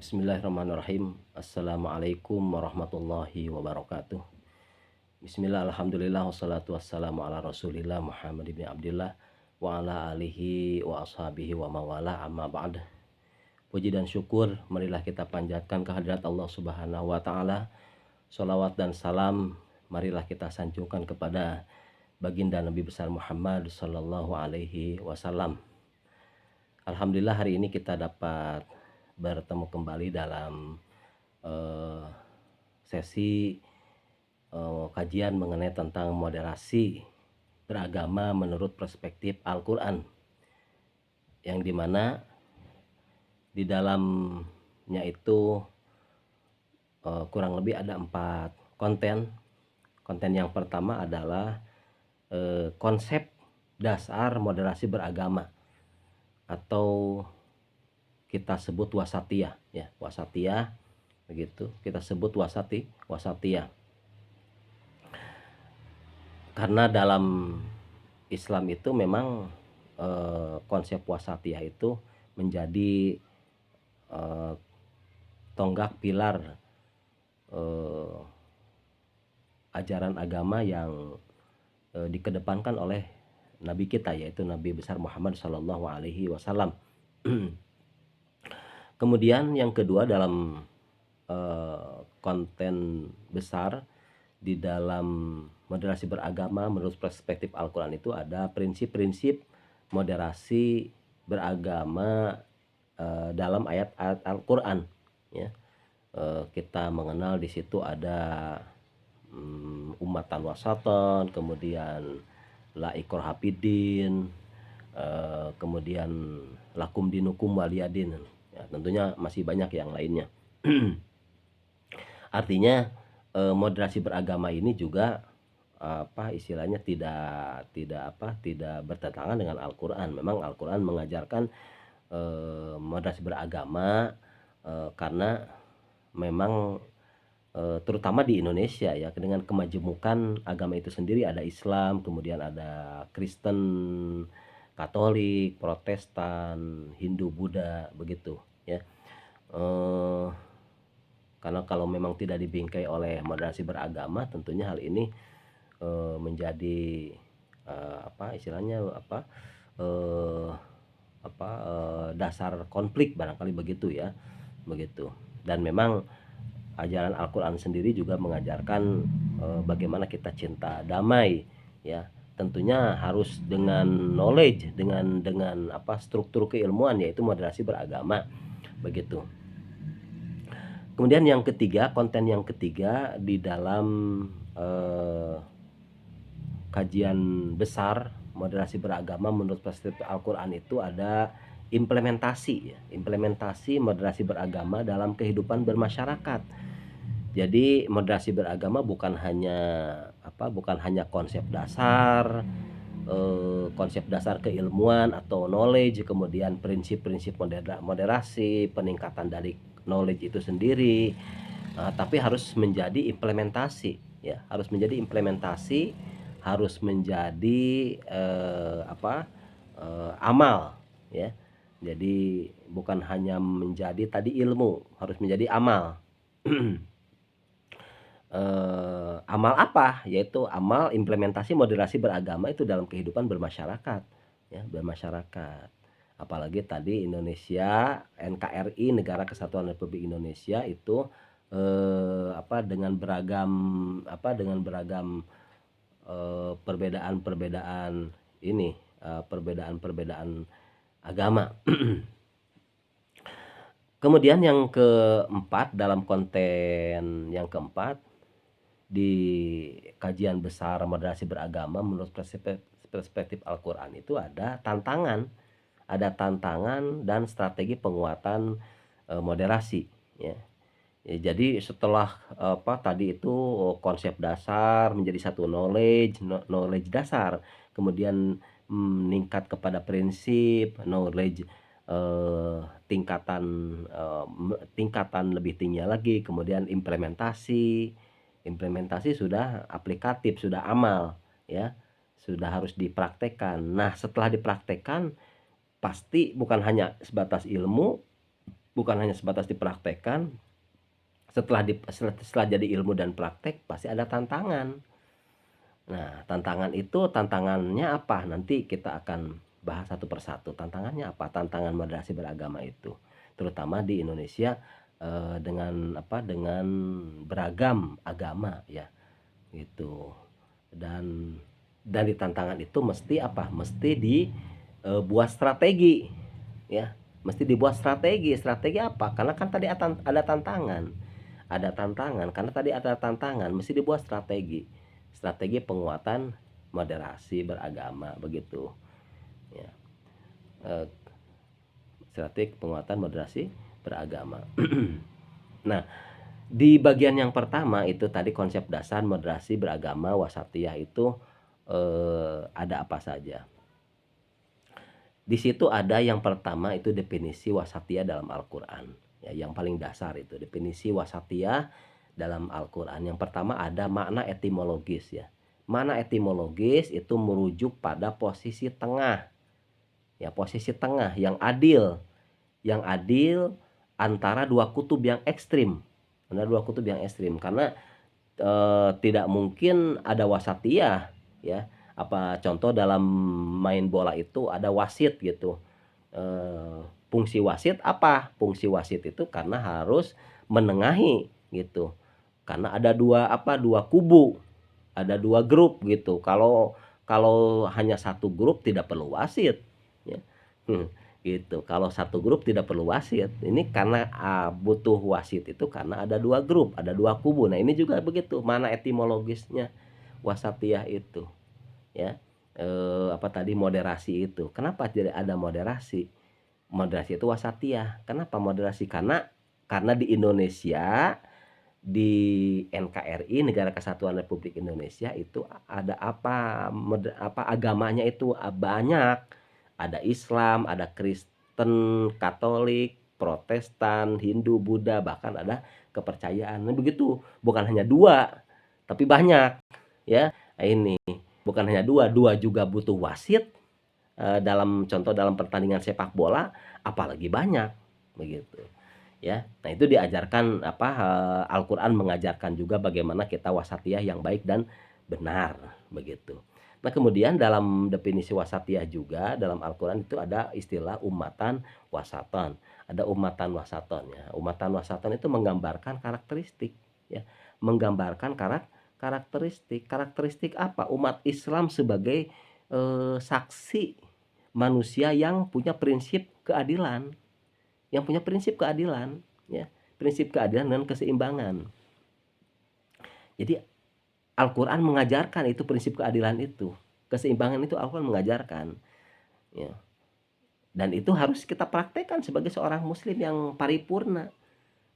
Bismillahirrahmanirrahim. Assalamualaikum warahmatullahi wabarakatuh. Bismillah, alhamdulillah, wassalatu wassalamu ala rasulillah Muhammad ibn Abdillah wa ala alihi wa ashabihi wa mawala amma ba'd. Puji dan syukur marilah kita panjatkan kehadirat Allah subhanahu wa ta'ala. Salawat dan salam marilah kita sanjungkan kepada baginda Nabi besar Muhammad sallallahu alaihi wasallam. Alhamdulillah hari ini kita dapat bertemu kembali dalam sesi kajian mengenai tentang moderasi beragama menurut perspektif Al-Quran, yang dimana di dalamnya itu kurang lebih ada 4 konten. Konten yang pertama adalah konsep dasar moderasi beragama, atau kita sebut wasatiyah, ya, wasatiyah begitu, kita sebut wasatiyah. Karena dalam Islam itu memang konsep wasatiyah itu menjadi tonggak pilar ajaran agama yang dikedepankan oleh Nabi kita, yaitu Nabi besar Muhammad Sallallahu Alaihi Wasallam. Kemudian yang kedua, dalam konten besar di dalam moderasi beragama menurut perspektif Al-Quran itu ada prinsip-prinsip moderasi beragama dalam ayat-ayat Al-Quran, ya. Kita mengenal di situ ada umatan wasatan, kemudian la ikraha fiddin, kemudian lakum dinukum waliyadin. Ya, tentunya masih banyak yang lainnya. Artinya moderasi beragama ini juga istilahnya tidak bertentangan dengan Al-Quran. Memang Al-Quran mengajarkan moderasi beragama karena memang terutama di Indonesia, ya, dengan kemajemukan agama itu sendiri, ada Islam, kemudian ada Kristen, Katolik, Protestan, Hindu, Buddha, begitu, ya. Karena kalau memang tidak dibingkai oleh moderasi beragama, tentunya hal ini menjadi dasar konflik, barangkali begitu, ya, begitu. Dan memang ajaran Al-Quran sendiri juga mengajarkan bagaimana kita cinta damai, ya. Tentunya harus dengan knowledge, dengan struktur keilmuan, yaitu moderasi beragama, begitu. Kemudian yang ketiga, konten yang ketiga di dalam kajian besar moderasi beragama menurut perspektif Al-Quran itu ada implementasi, ya, implementasi moderasi beragama dalam kehidupan bermasyarakat. Jadi moderasi beragama bukan hanya konsep dasar, keilmuan atau knowledge, kemudian prinsip-prinsip moderasi, peningkatan dari knowledge itu sendiri, tapi harus menjadi implementasi, ya, harus menjadi amal, ya. Jadi bukan hanya menjadi tadi ilmu, harus menjadi amal. Amal apa? Yaitu amal implementasi moderasi beragama itu dalam kehidupan bermasyarakat, ya, bermasyarakat. Apalagi tadi Indonesia, NKRI, Negara Kesatuan Republik Indonesia itu dengan beragam perbedaan agama. Kemudian yang keempat, dalam konten yang keempat di kajian besar moderasi beragama menurut perspektif Al-Quran itu ada tantangan dan strategi penguatan moderasi, ya. Jadi setelah tadi itu konsep dasar menjadi satu knowledge dasar, kemudian meningkat kepada prinsip knowledge tingkatan lebih tinggi lagi, kemudian implementasi sudah aplikatif, sudah amal, ya, sudah harus dipraktekkan. Nah, setelah dipraktekkan pasti bukan hanya sebatas ilmu, bukan hanya sebatas dipraktekkan, setelah jadi ilmu dan praktek pasti ada tantangan. Nah, tantangannya apa? Nanti kita akan bahas satu persatu. Tantangannya apa? Tantangan moderasi beragama itu, terutama di Indonesia, dengan beragam agama ya, gitu. Dan dari tantangan itu mesti apa? Mesti buat strategi ya, mesti dibuat strategi. Strategi apa? Karena kan tadi ada tantangan. Ada tantangan, karena tadi ada tantangan, mesti dibuat strategi. Strategi penguatan moderasi beragama begitu. Ya. Strategi penguatan moderasi beragama. Nah, di bagian yang pertama itu tadi konsep dasar moderasi beragama wasatiyah itu ada apa saja. Di situ ada yang pertama itu definisi wasatiyah dalam Al-Qur'an. Ya, yang paling dasar itu definisi wasatiyah dalam Al-Qur'an. Yang pertama ada makna etimologis ya. Makna etimologis itu merujuk pada posisi tengah. Ya, posisi tengah yang adil. Yang adil antara dua kutub yang ekstrim. Antara dua kutub yang ekstrim, karena tidak mungkin ada wasatiyah ya. Apa contoh dalam main bola itu ada wasit gitu. Fungsi wasit apa? Fungsi wasit itu karena harus menengahi gitu. Karena ada dua kubu, ada dua grup gitu. Kalau kalau hanya satu grup tidak perlu wasit ya. Gitu. Kalau satu grup tidak perlu wasit. Ini karena butuh wasit itu karena ada dua grup, ada dua kubu. Nah, ini juga begitu, mana etimologisnya wasatiyah itu ya. Moderasi itu. Kenapa tidak ada moderasi? Moderasi itu wasatiyah. Kenapa moderasi? Karena di Indonesia, di NKRI Negara Kesatuan Republik Indonesia itu ada agamanya itu banyak. Ada Islam, ada Kristen, Katolik, Protestan, Hindu, Buddha, bahkan ada kepercayaan. Nah, begitu, bukan hanya dua, tapi banyak ya. Nah, ini bukan hanya dua juga butuh wasit dalam pertandingan sepak bola, apalagi banyak begitu ya. Nah, itu diajarkan Al-Qur'an mengajarkan juga bagaimana kita wasatiyah yang baik dan benar begitu. Nah, kemudian dalam definisi wasatiyah juga dalam Al-Qur'an itu ada istilah ummatan wasaton. Ada ummatan wasaton ya. Ummatan wasaton itu menggambarkan karakteristik ya. Menggambarkan karakteristik. Karakteristik apa? Umat Islam sebagai saksi manusia yang punya prinsip keadilan. Yang punya prinsip keadilan ya. Prinsip keadilan dan keseimbangan. Jadi Al-Qur'an mengajarkan itu prinsip keadilan itu. Keseimbangan itu Al-Qur'an mengajarkan. Ya. Dan itu harus kita praktekkan sebagai seorang muslim yang paripurna.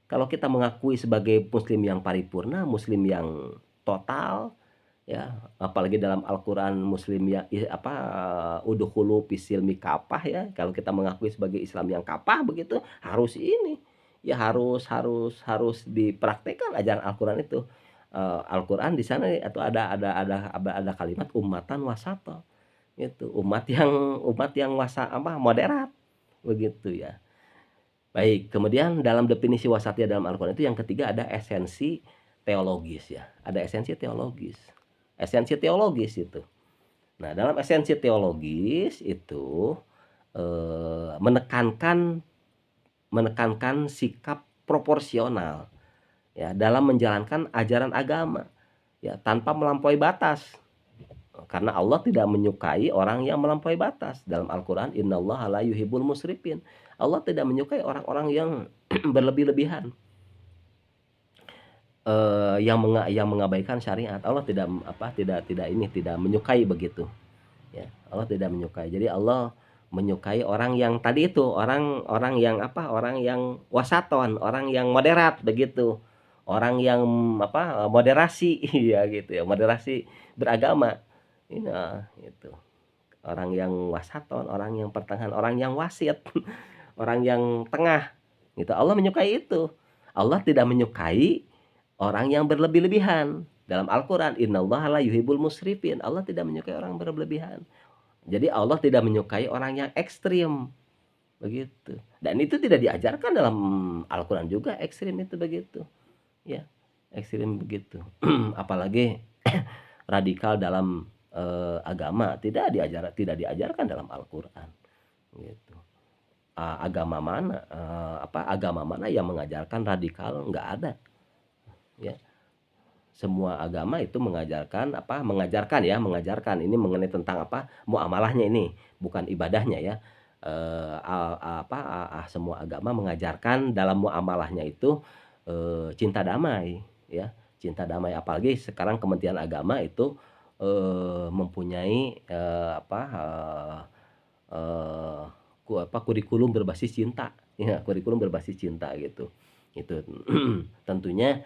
Kalau kita mengakui sebagai muslim yang paripurna, muslim yang total ya, apalagi dalam Al-Qur'an muslim ya udkhulu fisilmi kafah ya. Kalau kita mengakui sebagai Islam yang kafah begitu, harus ini. Ya harus dipraktekkan ajaran Al-Qur'an itu. Al-Qur'an di sana atau ada kalimat ummatan wasata. Itu umat yang moderat begitu ya. Baik, kemudian dalam definisi wasatiyah dalam Al-Qur'an itu yang ketiga ada esensi teologis ya. Ada esensi teologis. Esensi teologis itu. Nah, dalam esensi teologis itu menekankan sikap proporsional ya dalam menjalankan ajaran agama ya tanpa melampaui batas. Karena Allah tidak menyukai orang yang melampaui batas. Dalam Al-Qur'an innallaha la yuhibbul musrifin. Allah tidak menyukai orang-orang yang berlebih-lebihan. Yang mengabaikan syariat. Allah tidak menyukai begitu. Ya, Allah tidak menyukai. Jadi Allah menyukai orang yang tadi itu, orang yang wasaton, orang yang moderat begitu. Orang yang moderasi ya gitu ya, moderasi beragama. Gitu. Orang yang wasaton, orang yang pertengahan, orang yang wasit, orang yang tengah. Gitu. Allah menyukai itu. Allah tidak menyukai orang yang berlebih-lebihan. Dalam Al-Qur'an innallaha la yuhibbul musrifin. Allah tidak menyukai orang berlebihan. Jadi Allah tidak menyukai orang yang ekstrim. begitu. Dan itu tidak diajarkan dalam Al-Qur'an juga ekstrim itu begitu, ya, ekstrim begitu. Apalagi radikal dalam, agama tidak diajarkan dalam Al-Qur'an, gitu. Agama mana, agama mana yang mengajarkan radikal, nggak ada, ya. Semua agama itu mengajarkan ini mengenai tentang muamalahnya ini, bukan ibadahnya ya. Semua agama mengajarkan dalam muamalahnya itu, cinta damai ya, cinta damai. Apalagi sekarang Kementerian Agama itu, mempunyai, eee, kurikulum berbasis cinta, ya, kurikulum berbasis cinta gitu. Itu tentunya,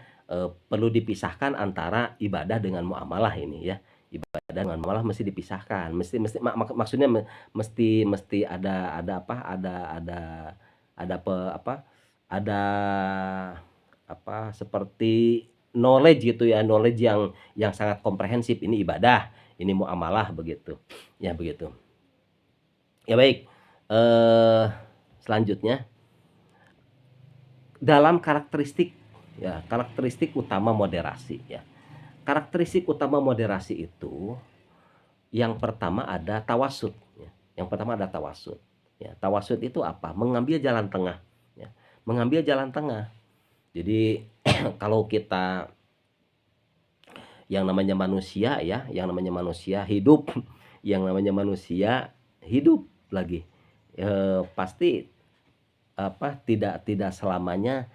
perlu dipisahkan antara ibadah dengan muamalah ini ya. Ibadah dengan muamalah mesti dipisahkan, mesti mesti maksudnya mesti ada ada seperti knowledge gitu ya, knowledge yang sangat komprehensif, ini ibadah, ini muamalah begitu, ya begitu. Ya baik, selanjutnya dalam karakteristik utama moderasi ya. Karakteristik utama moderasi itu yang pertama ada tawasud ya, ya. Tawasud itu apa? Mengambil jalan tengah ya, mengambil jalan tengah. Jadi kalau kita yang namanya manusia hidup, yang namanya manusia hidup lagi, pasti tidak selamanya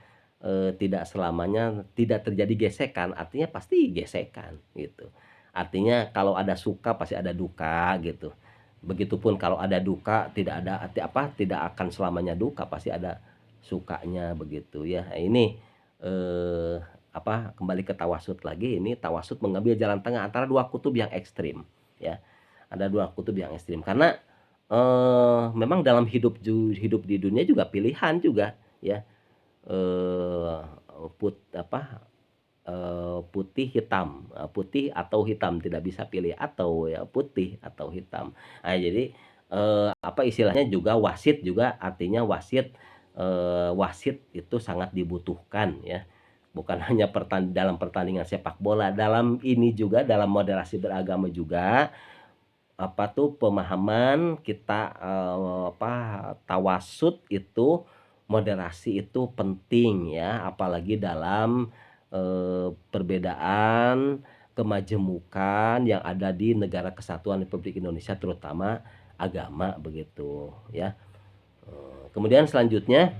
tidak terjadi gesekan, artinya pasti gesekan gitu. Artinya kalau ada suka pasti ada duka gitu. Begitupun kalau ada duka tidak akan selamanya duka, pasti ada sukanya begitu ya. Nah, ini kembali ke tawasud lagi, ini tawasud mengambil jalan tengah antara dua kutub yang ekstrim ya. Ada dua kutub yang ekstrim karena memang dalam hidup di dunia juga pilihan juga ya, eee, put apa, putih hitam, putih atau hitam, tidak bisa pilih atau ya putih atau hitam. Nah jadi, istilahnya juga wasit juga artinya wasit itu sangat dibutuhkan ya, bukan hanya dalam pertandingan sepak bola, dalam ini juga dalam moderasi beragama juga pemahaman kita, tawasud itu, moderasi itu penting ya, apalagi dalam, perbedaan kemajemukan yang ada di Negara Kesatuan Republik Indonesia terutama agama begitu ya. Kemudian selanjutnya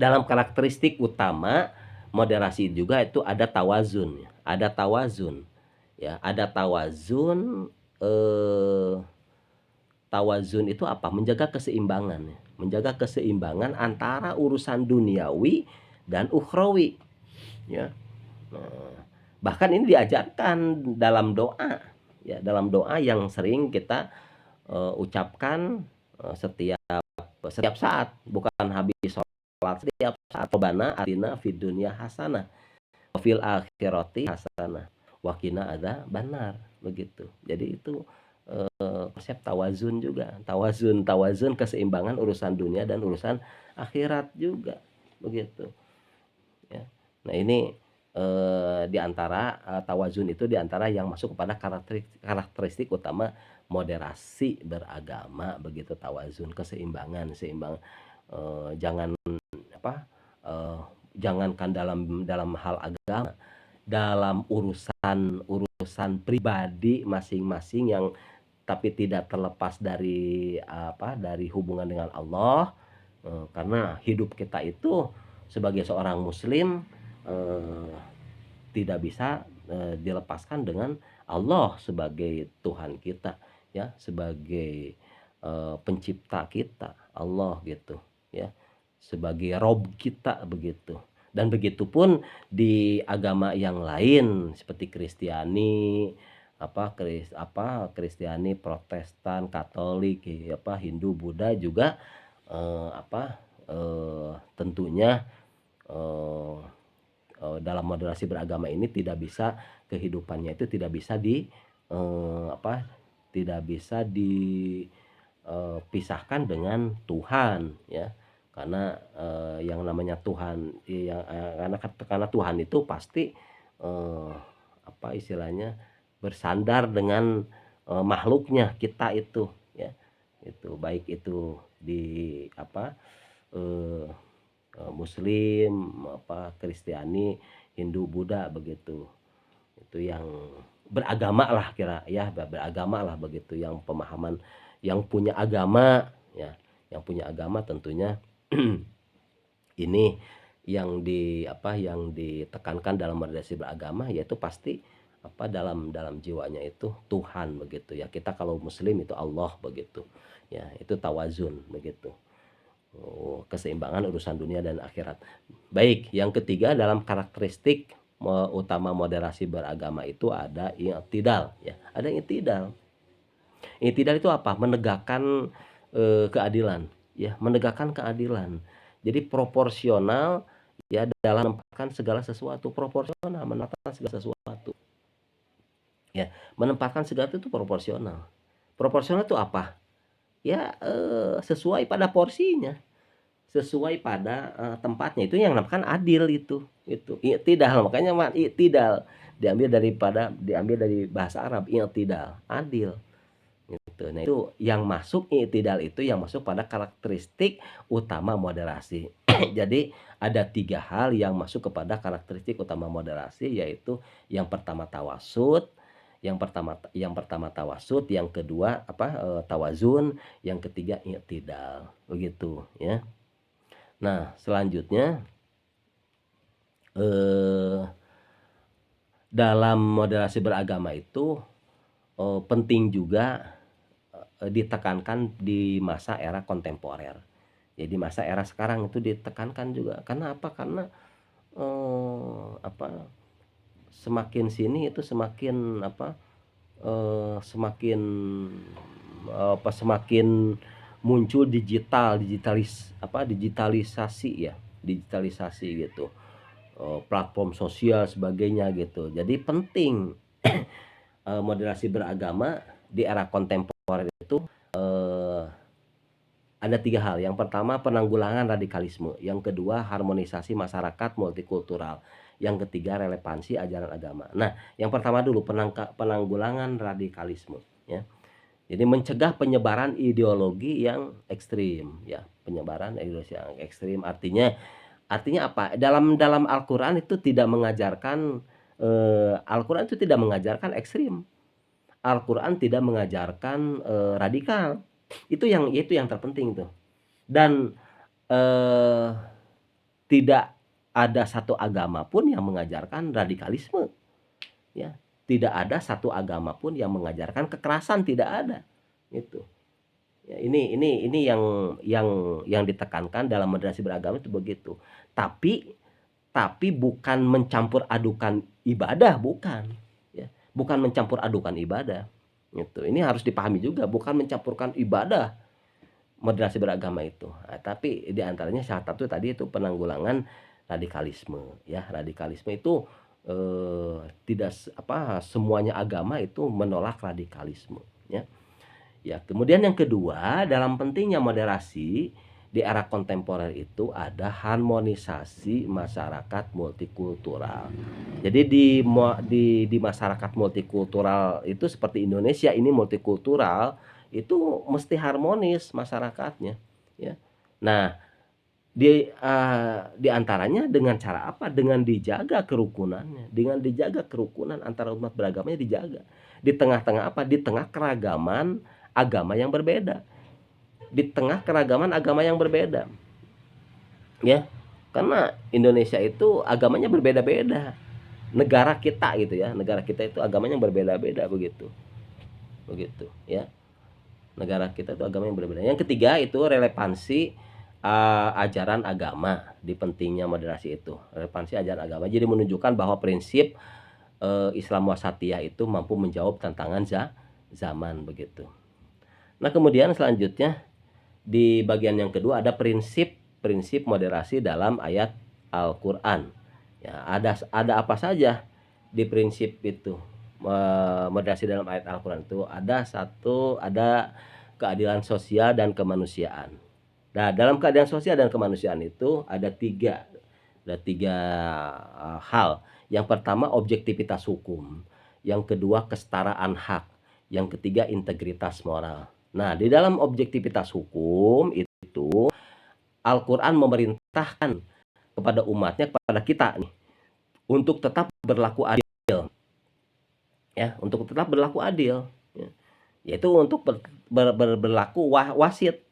dalam karakteristik utama moderasi juga itu ada tawazun ya, ada tawazun. eh, Tawazun itu apa? Menjaga keseimbangan ya. Menjaga keseimbangan antara urusan duniawi dan ukhrawi ya. Nah, bahkan ini diajarkan dalam doa ya, dalam doa yang sering kita ucapkan setiap saat, bukan habis sholat, setiap saat. Rabbana atina fid dunya hasanah wa fil akhirati hasanah wa qina adzabannar begitu. Jadi itu konsep tawazun juga, tawazun keseimbangan urusan dunia dan urusan akhirat juga begitu ya. Nah ini di antara tawazun itu di antara yang masuk kepada karakteristik utama moderasi beragama begitu, tawazun seimbang, jangan eh, jangankan dalam hal agama, dalam urusan pribadi masing-masing yang tapi tidak terlepas dari hubungan dengan Allah, karena hidup kita itu sebagai seorang muslim eh, tidak bisa dilepaskan dengan Allah sebagai Tuhan kita ya, sebagai pencipta kita Allah gitu ya, sebagai Rob kita begitu. Dan begitupun di agama yang lain seperti Kristiani, Kristiani, Protestan, Katolik, Hindu, Buddha juga tentunya eh, dalam moderasi beragama ini tidak bisa, kehidupannya itu tidak bisa di pisahkan dengan Tuhan ya. Karena yang namanya Tuhan yang karena Tuhan itu pasti apa istilahnya bersandar dengan makhluknya kita itu ya. Itu baik itu di apa eh, Muslim, apa Kristiani, Hindu, Buddha begitu. Itu yang beragama lah kira ya, beragama lah begitu, yang pemahaman yang punya agama ya, yang punya agama tentunya ini yang yang ditekankan dalam moderasi beragama yaitu pasti dalam dalam jiwanya itu Tuhan begitu ya. Kita kalau muslim itu Allah begitu. Ya, itu tawazun begitu. Keseimbangan urusan dunia dan akhirat. Baik, yang ketiga dalam karakteristik utama moderasi beragama itu ada i'tidal ya. Ada i'tidal. I'tidal itu apa? Menegakkan keadilan ya, menegakkan keadilan. Jadi proporsional ya dalam menempatkan segala sesuatu, proporsional menempatkan segala sesuatu. Ya, menempatkan segala itu proporsional. Proporsional itu apa? Ya sesuai pada porsinya, sesuai pada tempatnya. Itu yang dinamakan adil itu. Itu i'tidal, makanya i'tidal diambil dari bahasa Arab i'tidal, adil. Gitu. Nah, itu yang masuk i'tidal itu yang masuk pada karakteristik utama moderasi. Jadi ada 3 hal yang masuk kepada karakteristik utama moderasi, yaitu yang pertama tawasud, yang pertama tawasud, yang kedua tawazun, yang ketiga i'tidal. Begitu ya. Nah, selanjutnya dalam moderasi beragama itu penting juga ditekankan di masa era kontemporer. Jadi masa era sekarang itu ditekankan juga. Karena apa? Karena semakin sini itu semakin semakin muncul digitalisasi ya, digitalisasi gitu. Platform sosial sebagainya gitu. Jadi penting moderasi beragama di era kontemporer itu ada 3 hal. Yang pertama penanggulangan radikalisme, yang kedua harmonisasi masyarakat multikultural, yang ketiga relevansi ajaran agama. Nah, yang pertama dulu penanggulangan radikalisme ya. Jadi mencegah penyebaran ideologi yang ekstrim ya, penyebaran ideologi yang ekstrim artinya apa? Dalam dalam Al-Qur'an itu tidak mengajarkan Al-Qur'an itu tidak mengajarkan ekstrim. Al-Qur'an tidak mengajarkan radikal. Itu yang terpenting tuh. Dan eh, tidak ada satu agama pun yang mengajarkan radikalisme. Ya, tidak ada satu agama pun yang mengajarkan kekerasan, tidak ada. Itu. Ya, ini yang ditekankan dalam moderasi beragama itu begitu. Tapi bukan mencampur adukan ibadah, bukan. Ya, bukan mencampur adukan ibadah. Gitu. Ini harus dipahami juga, bukan mencampurkan ibadah moderasi beragama itu. Nah, tapi diantaranya salah satu tadi itu penanggulangan radikalisme. Ya, radikalisme itu tidak semuanya agama itu menolak radikalisme. Ya. Ya, kemudian yang kedua, dalam pentingnya moderasi di era kontemporer itu ada harmonisasi masyarakat multikultural. Jadi di masyarakat multikultural itu seperti Indonesia ini multikultural, itu mesti harmonis masyarakatnya, ya. Nah, di antaranya dengan cara apa? Dengan dijaga kerukunannya, dengan dijaga kerukunan antara umat beragamanya dijaga. Di tengah-tengah apa? Di tengah keragaman agama yang berbeda. Di tengah keragaman agama yang berbeda. Ya. Karena Indonesia itu agamanya berbeda-beda. Negara kita gitu ya, negara kita itu agamanya berbeda-beda begitu. Begitu, ya. Negara kita itu agama yang berbeda. Yang ketiga itu relevansi ajaran agama, di pentingnya moderasi itu. Relevansi ajaran agama. Jadi menunjukkan bahwa prinsip Islam wasatiyah itu mampu menjawab tantangan zaman begitu. Nah, kemudian selanjutnya di bagian yang kedua ada prinsip moderasi dalam ayat Al-Qur'an. Ya, ada apa saja di prinsip itu? Moderasi dalam ayat Al-Qur'an itu ada keadilan sosial dan kemanusiaan. Nah, dalam keadilan sosial dan kemanusiaan itu ada tiga hal. Yang pertama objektivitas hukum, yang kedua kesetaraan hak, yang ketiga integritas moral. Nah, di dalam objektivitas hukum itu Al-Quran memerintahkan kepada umatnya, kepada kita nih, untuk tetap berlaku adil, ya, untuk tetap berlaku adil, ya. Yaitu untuk berlaku wasit,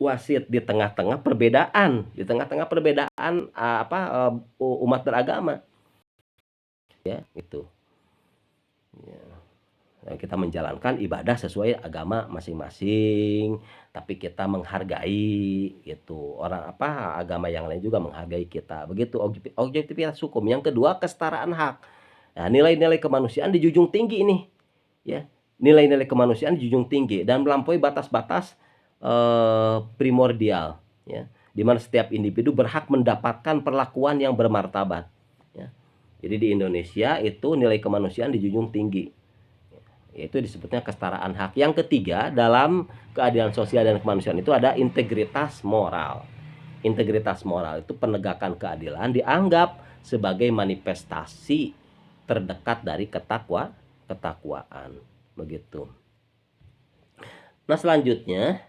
wasit di tengah-tengah perbedaan, umat beragama, ya, itu. Ya. Kita menjalankan ibadah sesuai agama masing-masing, tapi kita menghargai itu orang agama yang lain juga menghargai kita. Begitu objektivitas hukum. Yang kedua kesetaraan hak. Nah, nilai-nilai kemanusiaan dijunjung tinggi ini, ya. Nilai-nilai kemanusiaan dijunjung tinggi dan melampaui batas-batas primordial, ya. Di mana setiap individu berhak mendapatkan perlakuan yang bermartabat, ya. Jadi di Indonesia itu nilai kemanusiaan dijunjung tinggi. Itu disebutnya kesetaraan hak. Yang ketiga, dalam keadilan sosial dan kemanusiaan itu ada integritas moral. Integritas moral itu penegakan keadilan dianggap sebagai manifestasi terdekat dari ketakwaan, begitu. Nah, selanjutnya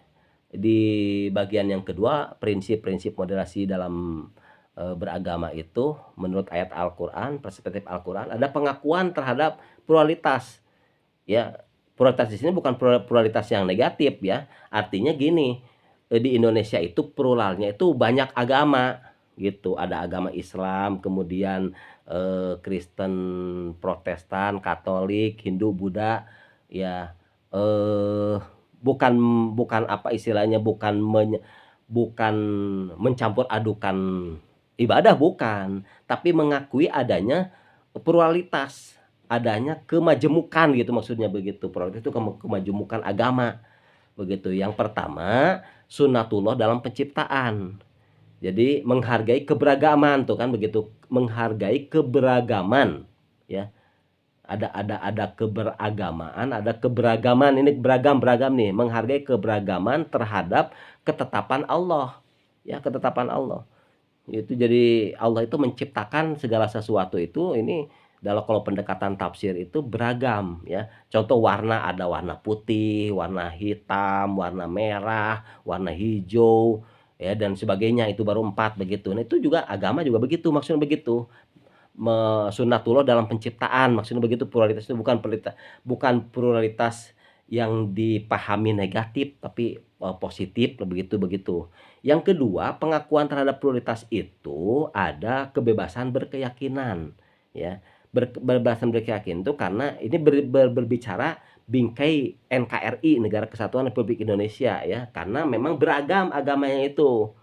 di bagian yang kedua, prinsip-prinsip moderasi dalam beragama itu menurut ayat Al-Qur'an, perspektif Al-Qur'an, ada pengakuan terhadap pluralitas. Ya, pluralitas di sini bukan pluralitas yang negatif, ya. Artinya gini, di Indonesia itu pluralnya itu banyak agama gitu. Ada agama Islam, kemudian Kristen, Protestan, Katolik, Hindu, Buddha, ya. Bukan bukan apa istilahnya, bukan mencampur adukan ibadah, bukan, tapi mengakui adanya pluralitas, adanya kemajemukan gitu, maksudnya begitu. Pluralitas itu kemajemukan agama, begitu. Yang pertama, sunnatullah dalam penciptaan. Jadi menghargai keberagaman tuh kan begitu, menghargai keberagaman, ya. Ada keberagamaan, ada keberagaman, ini beragam nih, menghargai keberagaman terhadap ketetapan Allah, ya, ketetapan Allah. Itu jadi Allah itu menciptakan segala sesuatu itu ini kalau pendekatan tafsir itu beragam, ya. Contoh warna, ada warna putih, warna hitam, warna merah, warna hijau, ya, dan sebagainya, itu baru 4 begitu. Nah, itu juga agama juga begitu, maksudnya begitu. Sunnatullah dalam penciptaan, maksudnya begitu. Pluralitas itu bukan pluralitas yang dipahami negatif, tapi positif, begitu. Yang kedua, pengakuan terhadap pluralitas itu ada kebebasan berkeyakinan, ya. Kebebasan berkeyakinan itu karena ini berbicara bingkai NKRI, Negara Kesatuan Republik Indonesia, ya. Karena memang beragam agamanya itu,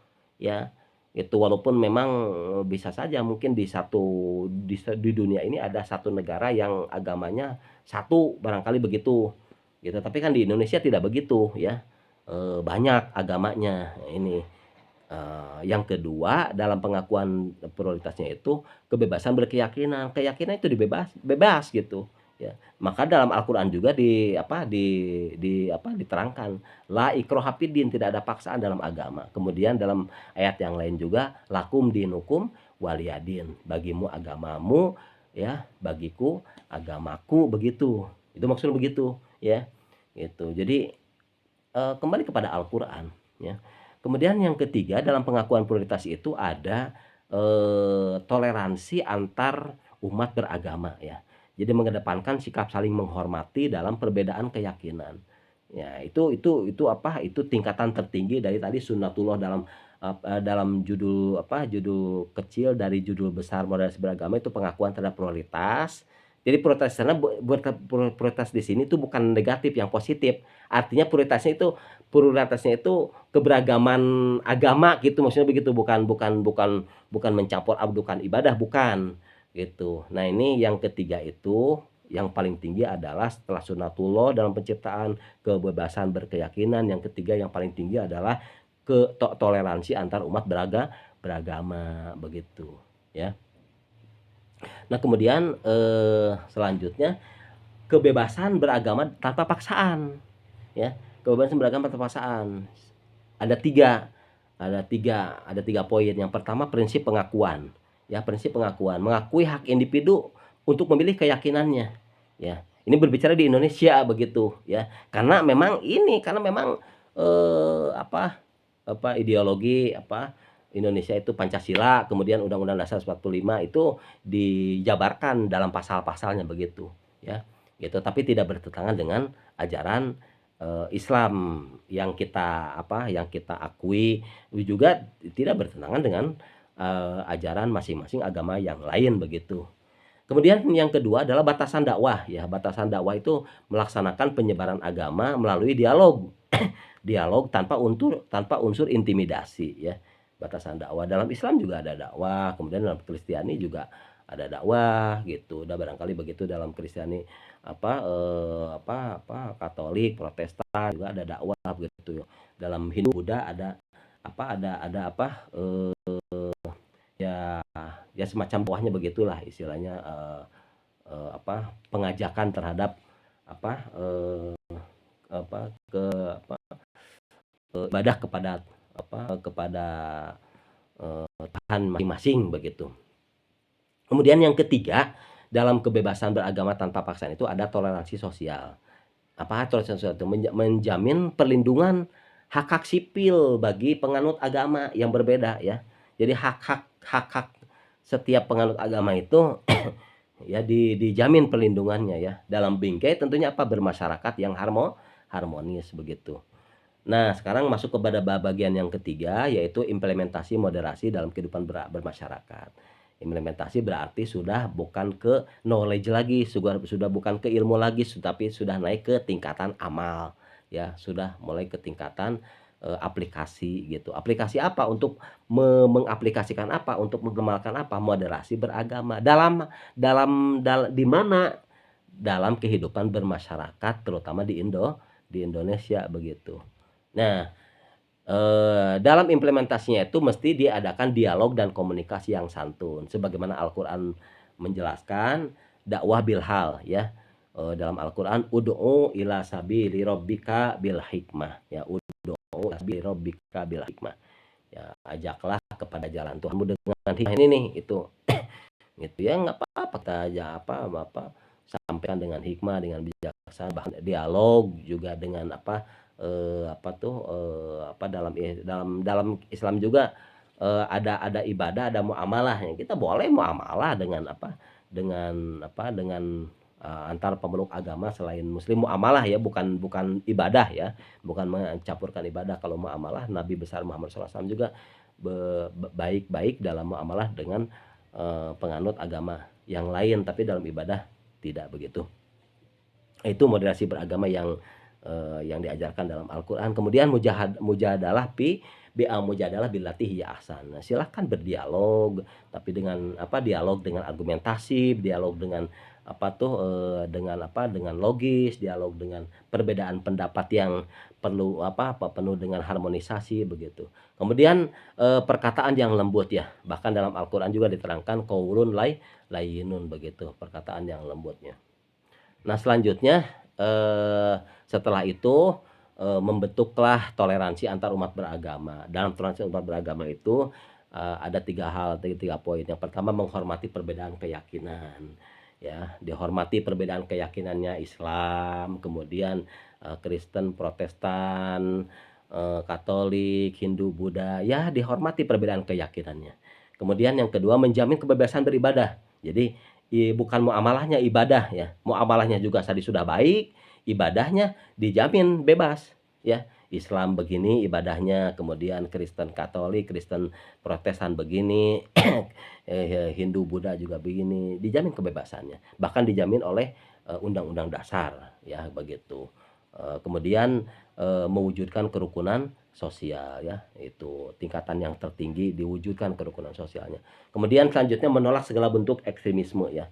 ya. Itu walaupun memang bisa saja mungkin di dunia ini ada satu negara yang agamanya satu, barangkali begitu, gitu. Tapi kan di Indonesia tidak begitu, ya, banyak agamanya ini. Yang kedua, dalam pengakuan prioritasnya itu kebebasan berkeyakinan. Keyakinan itu bebas gitu, ya. Maka dalam Al-Qur'an juga diterangkan, la ikraha fiddin, tidak ada paksaan dalam agama. Kemudian dalam ayat yang lain juga, lakum dinukum waliyadin, bagimu agamamu, ya, bagiku agamaku, begitu. Itu maksudnya begitu, ya. Itu. Jadi kembali kepada Al-Qur'an, ya. Kemudian yang ketiga, dalam pengakuan prioritas itu ada toleransi antar umat beragama, ya. Jadi mengedepankan sikap saling menghormati dalam perbedaan keyakinan. Ya, itu tingkatan tertinggi dari tadi sunnatullah dalam judul kecil dari judul besar moderasi beragama itu pengakuan terhadap prioritas. Jadi prioritas sana prioritas di sini itu bukan negatif, yang positif. Artinya prioritasnya itu keberagaman agama gitu, maksudnya begitu, bukan mencampur adukan ibadah, bukan, gitu. Nah, ini yang ketiga itu yang paling tinggi adalah setelah sunnatullah dalam penciptaan, kebebasan berkeyakinan, yang ketiga yang paling tinggi adalah toleransi antar umat beragama, begitu, ya. Nah, kemudian selanjutnya kebebasan beragama tanpa paksaan, ya. Kebebasan beragama tanpa paksaan. Ada tiga, ada tiga poin. Yang pertama prinsip pengakuan, ya prinsip pengakuan, mengakui hak individu untuk memilih keyakinannya, ya. Ini berbicara di Indonesia begitu, ya. Karena memang ideologi Indonesia itu Pancasila, kemudian Undang-Undang Dasar 45 itu dijabarkan dalam pasal-pasalnya begitu, ya. Gitu, tapi tidak bertentangan dengan ajaran Islam yang kita akui, juga tidak bertentangan dengan ajaran masing-masing agama yang lain begitu. Kemudian yang kedua adalah batasan dakwah, ya. Batasan dakwah itu melaksanakan penyebaran agama melalui dialog. Dialog tanpa unsur intimidasi, ya. Batasan dakwah dalam Islam juga ada dakwah, kemudian dalam Kristiani juga ada dakwah gitu. Udah barangkali begitu dalam Kristiani Katolik, Protestan juga ada dakwah begitu. Dalam Hindu, Buddha ya ya semacam buahnya begitulah istilahnya, pengajakan terhadap apa apa ke ibadah kepada Tuhan masing-masing begitu. Kemudian yang ketiga, dalam kebebasan beragama tanpa paksaan itu ada toleransi sosial. Apa toleransi sosial itu? Menjamin perlindungan hak-hak sipil bagi penganut agama yang berbeda, ya. Jadi hak-hak setiap penganut agama itu ya dijamin perlindungannya, ya. Dalam bingkai tentunya bermasyarakat yang harmonis begitu. Nah, sekarang masuk kepada bagian yang ketiga, yaitu implementasi moderasi dalam kehidupan bermasyarakat. Implementasi berarti sudah bukan ke knowledge lagi, sudah bukan ke ilmu lagi, tapi sudah naik ke tingkatan amal, ya. Sudah mulai ke tingkatan aplikasi gitu. Aplikasi apa? Untuk mengaplikasikan apa? Untuk mengamalkan apa? Moderasi beragama. Di mana? Dalam kehidupan bermasyarakat, terutama di Indonesia begitu. Nah, dalam implementasinya itu mesti diadakan dialog dan komunikasi yang santun, sebagaimana Al-Qur'an menjelaskan dakwah bil hal, ya. Dalam Al-Qur'an, ud'u ila sabili rabbika bil hikmah, ya. Ud'u ila sabili rabbika bil hikmah. Ya, ajaklah kepada jalan Tuhanmu dengan hikmah ini nih, itu. Gitu ya, nggak apa-apa kita aja sampaikan dengan hikmah, dengan bijaksana, bahkan dialog juga dengan dalam Islam juga ada ibadah, ada muamalah, ya. Kita boleh muamalah dengan antar pemeluk agama selain muslim, muamalah, ya, bukan ibadah, ya, bukan mencampurkan ibadah. Kalau muamalah, Nabi besar Muhammad SAW juga baik-baik dalam muamalah dengan penganut agama yang lain, tapi dalam ibadah tidak begitu. Itu moderasi beragama yang diajarkan dalam Al-Qur'an. Kemudian mujadalah billati hiya ahsan. Nah, silahkan berdialog, tapi dengan dialog dengan argumentasi, dialog dengan dengan logis, dialog dengan perbedaan pendapat yang penuh dengan harmonisasi begitu. Kemudian perkataan yang lembut, ya. Bahkan dalam Al-Qur'an juga diterangkan qaulun layyinun begitu, perkataan yang lembutnya. Nah, selanjutnya setelah itu membentuklah toleransi antar umat beragama. Dalam toleransi umat beragama itu ada tiga poin. Yang pertama, menghormati perbedaan keyakinan, ya. Dihormati perbedaan keyakinannya Islam, kemudian Kristen, Protestan, Katolik, Hindu, Buddha, ya, dihormati perbedaan keyakinannya. Kemudian yang kedua, menjamin kebebasan beribadah. Jadi bukan muamalahnya ibadah, ya. Muamalahnya juga tadi sudah baik, ibadahnya dijamin bebas, ya. Islam begini ibadahnya, kemudian Kristen Katolik, Kristen Protestan begini, Hindu Buddha juga begini, dijamin kebebasannya. Bahkan dijamin oleh Undang-Undang Dasar, ya, begitu. Kemudian mewujudkan kerukunan sosial, ya. Itu tingkatan yang tertinggi, diwujudkan kerukunan sosialnya. Kemudian selanjutnya menolak segala bentuk ekstremisme, ya.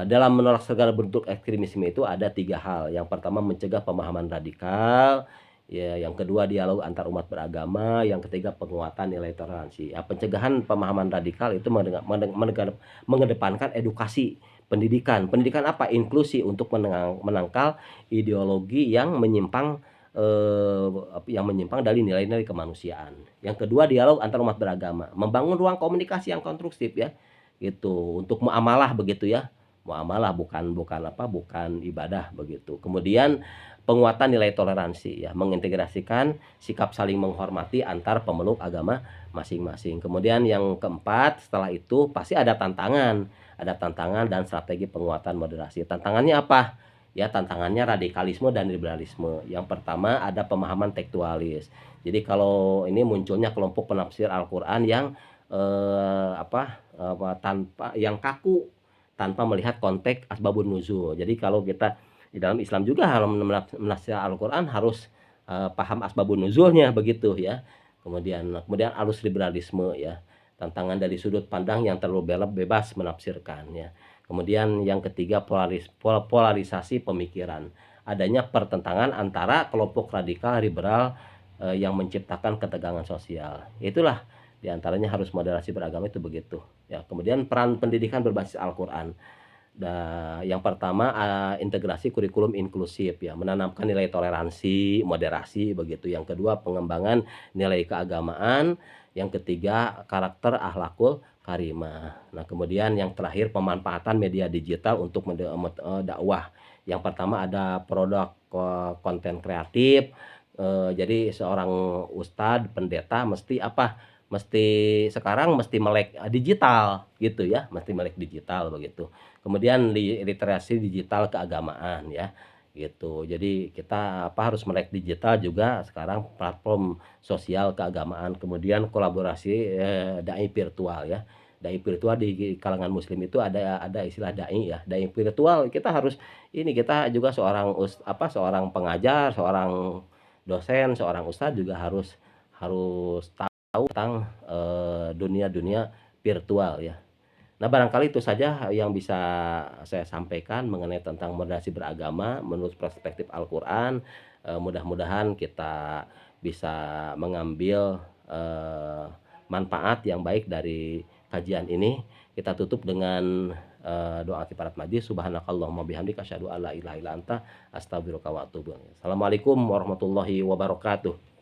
Dalam menolak segala bentuk ekstremisme itu ada tiga hal. Yang pertama, mencegah pemahaman radikal, ya. Yang kedua, dialog antar umat beragama. Yang ketiga, penguatan nilai toleransi. Ya, pencegahan pemahaman radikal itu mengedepankan edukasi, pendidikan apa, inklusi, untuk menangkal ideologi yang menyimpang yang menyimpang dari nilai-nilai kemanusiaan. Yang kedua, dialog antar umat beragama, membangun ruang komunikasi yang konstruktif ya, gitu, untuk muamalah begitu ya. Muamalah bukan ibadah begitu. Kemudian penguatan nilai toleransi ya, mengintegrasikan sikap saling menghormati antar pemeluk agama masing-masing. Kemudian yang keempat, setelah itu pasti ada tantangan dan strategi penguatan moderasi. Tantangannya apa? Ya, tantangannya radikalisme dan liberalisme. Yang pertama ada pemahaman tekstualis. Jadi kalau ini munculnya kelompok penafsir Al-Qur'an yang tanpa yang kaku, tanpa melihat konteks asbabun nuzul. Jadi kalau kita di dalam Islam juga kalau menafsir Al-Qur'an harus paham asbabun nuzulnya begitu ya. Kemudian arus liberalisme ya. Tantangan dari sudut pandang yang terlalu bebas menafsirkan ya. Kemudian yang ketiga polarisasi pemikiran. Adanya pertentangan antara kelompok radikal liberal yang menciptakan ketegangan sosial. Itulah diantaranya harus moderasi beragama itu begitu. Ya, kemudian peran pendidikan berbasis Al-Qur'an. Yang pertama integrasi kurikulum inklusif ya, menanamkan nilai toleransi, moderasi begitu. Yang kedua pengembangan nilai keagamaan, yang ketiga karakter akhlakul karimah. Nah, kemudian yang terakhir pemanfaatan media digital untuk dakwah. Yang pertama ada produk konten kreatif. Jadi seorang ustadz, pendeta mesti sekarang mesti melek digital gitu ya, mesti melek digital begitu. Kemudian literasi digital keagamaan ya, gitu. Jadi kita harus melek digital juga sekarang platform sosial keagamaan. Kemudian kolaborasi dai virtual ya. Dai virtual di kalangan muslim itu ada istilah dai ya. Dai virtual kita juga seorang pengajar, seorang dosen, seorang ustadz juga harus harus tahu tentang dunia-dunia virtual ya. Nah, barangkali itu saja yang bisa saya sampaikan mengenai tentang moderasi beragama menurut perspektif Al-Qur'an. Mudah-mudahan kita bisa mengambil manfaat yang baik dari kajian ini. Kita tutup dengan doa kifarat majlis. Subhanakallahumma bihamdika asyhadu an la ilaha illa anta astaghfiruka wa atubu ilaik. Assalamualaikum warahmatullahi wabarakatuh.